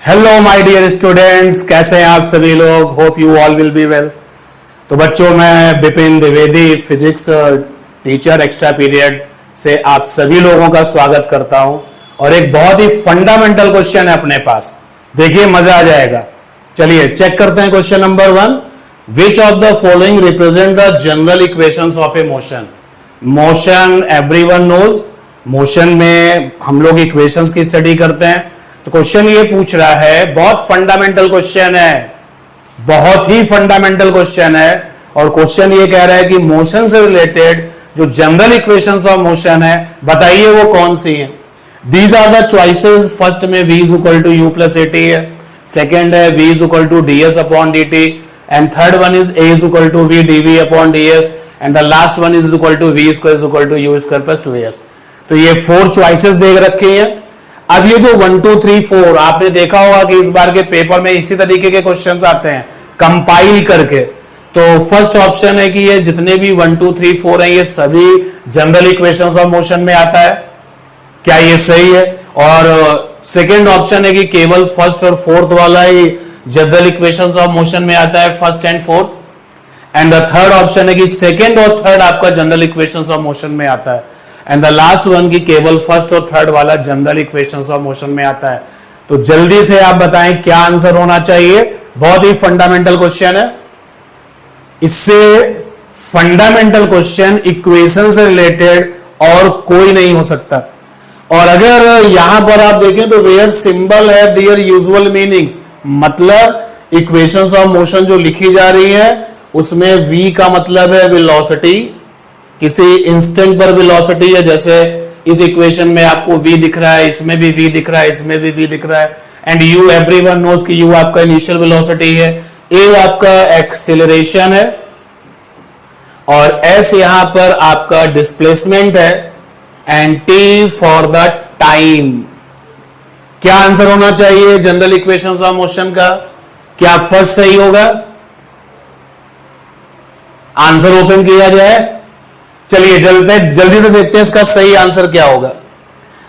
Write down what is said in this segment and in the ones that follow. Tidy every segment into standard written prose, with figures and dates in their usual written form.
Hello my dear students, कैसे हैं आप सभी लोग। Hope you all will be well. तो बच्चों, मैं Vipin Dwivedi, physics teacher extra period से आप सभी लोगों का स्वागत करता हूं। और एक बहुत ही फंडामेंटल क्वेश्चन है अपने पास, देखिए मजा आ जाएगा। चलिए चेक करते हैं question number 1। Which of the following represent the general equations of a motion. Motion everyone knows, motion में हम लोग इक्वेशंस की स्टडी करते हैं। तो क्वेश्चन ये पूछ रहा है, बहुत फंडामेंटल क्वेश्चन है, बहुत ही फंडामेंटल क्वेश्चन है। और क्वेश्चन ये कह रहा है कि मोशन से रिलेटेड जो जनरल इक्वेशंस ऑफ मोशन है, बताइए वो कौन सी है। These are the choices. First में v is equal to u plus a t है, सेकेंड है v is equal to D S upon D t, and third one is a is equal to v d v upon d s, and the last one is equal to v square is equal to u square plus 2as। तो ये 4 choices दे रखे हैं। अब ये जो 1 2 3 4 आपने देखा होगा कि इस बार के पेपर में इसी तरीके के क्वेश्चंस आते हैं कंपाइल करके। तो फर्स्ट ऑप्शन है कि ये जितने भी 1 2 3 4 हैं, ये सभी जनरल इक्वेशंस ऑफ मोशन में आता है। क्या ये सही है? और सेकेंड ऑप्शन है कि केवल फर्स्ट और फोर्थ वाला ही जनरल इक्वेशंस ऑफ मोशन में आता है, first and fourth. And the third option है कि सेकेंड और थर्ड आपका जनरल इक्वेशंस ऑफ मोशन में आता है। एंड द लास्ट वन की केवल फर्स्ट और थर्ड वाला जनरल इक्वेशंस ऑफ मोशन में आता है। तो जल्दी से आप बताएं क्या आंसर होना चाहिए। बहुत ही फंडामेंटल क्वेश्चन है। इससे फंडामेंटल क्वेश्चन इक्वेशन से रिलेटेड और कोई नहीं हो सकता। और अगर यहां पर आप देखें तो वेयर सिंबल है देयर यूजुअल मीनिंग्स, मतलब इक्वेशंस ऑफ मोशन जो लिखी जा रही है उसमें v का मतलब है वेलोसिटी, किसी इंस्टेंट पर वेलोसिटी है। जैसे इस इक्वेशन में आपको v दिख रहा है, इसमें भी v दिख रहा है, इसमें भी v दिख रहा है। एंड u एवरीवन नोज कि u आपका इनिशियल वेलोसिटी है, a आपका एक्सेलरेशन है, और s यहां पर आपका डिस्प्लेसमेंट है, and t for the time. क्या आंसर होना चाहिए जनरल इक्वेशंस ऑफ मोशन का? क्या फर्स्ट सही होगा? आंसर ओपन किया जाए। चलिए जल्दी से देखते हैं इसका सही आंसर क्या होगा।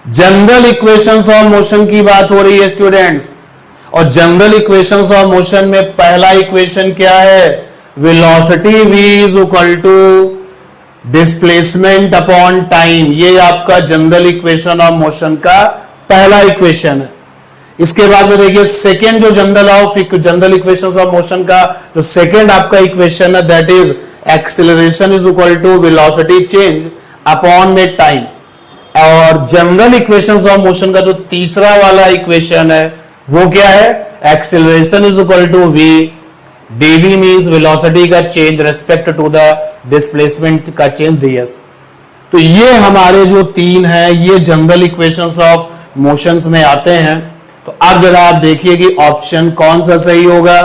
जनरल इक्वेशंस ऑफ मोशन की बात हो रही है स्टूडेंट्स, और जनरल इक्वेशंस ऑफ मोशन में पहला इक्वेशन क्या है? Velocity v is equal to displacement upon time. ये आपका जनरल इक्वेशन ऑफ मोशन का पहला इक्वेशन है। इसके बाद में देखिए सेकेंड जो जनरल इक्वेशंस ऑफ मोशन का जो सेकेंड आपका इक्वेशन है, that is acceleration is equal to velocity change upon में टाइम। और जनरल इक्वेशंस ऑफ मोशन का जो तीसरा वाला इक्वेशन है वो क्या है? Acceleration is equal to v, dv means velocity का change respect to the displacement का चेंज ds। तो ये हमारे जो तीन है ये जनरल इक्वेशंस ऑफ मोशंस में आते हैं। तो अब जरा आप देखिए कि ऑप्शन कौन सा सही होगा।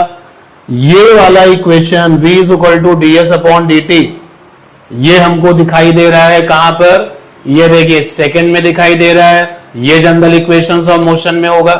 ये वाला equation v is equal to D S upon D T, ये हमको दिखाई दे रहा है कहां पर? ये देखिए सेकंड में दिखाई दे रहा है, ये जनरल इक्वेशंस ऑफ मोशन में होगा।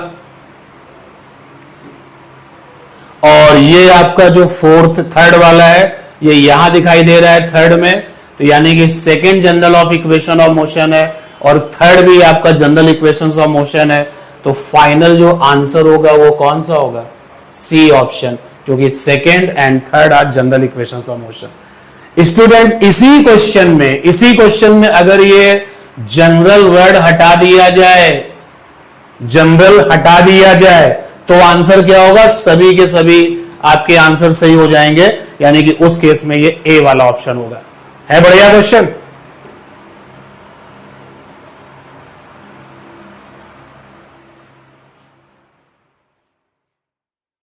और ये आपका जो थर्ड वाला है ये यहां दिखाई दे रहा है थर्ड में। तो यानी कि second general of equation of motion है और थर्ड भी आपका जनरल इक्वेशंस ऑफ मोशन है। तो फाइनल जो आंसर होगा वो कौन सा होगा? सी ऑप्शन, क्योंकि second and third are general equations of motion. Students, इसी क्वेश्चन में अगर ये जनरल वर्ड हटा दिया जाए तो आंसर क्या होगा? सभी के सभी आपके आंसर सही हो जाएंगे, यानी कि उस केस में ये ए वाला ऑप्शन होगा। है बढ़िया क्वेश्चन।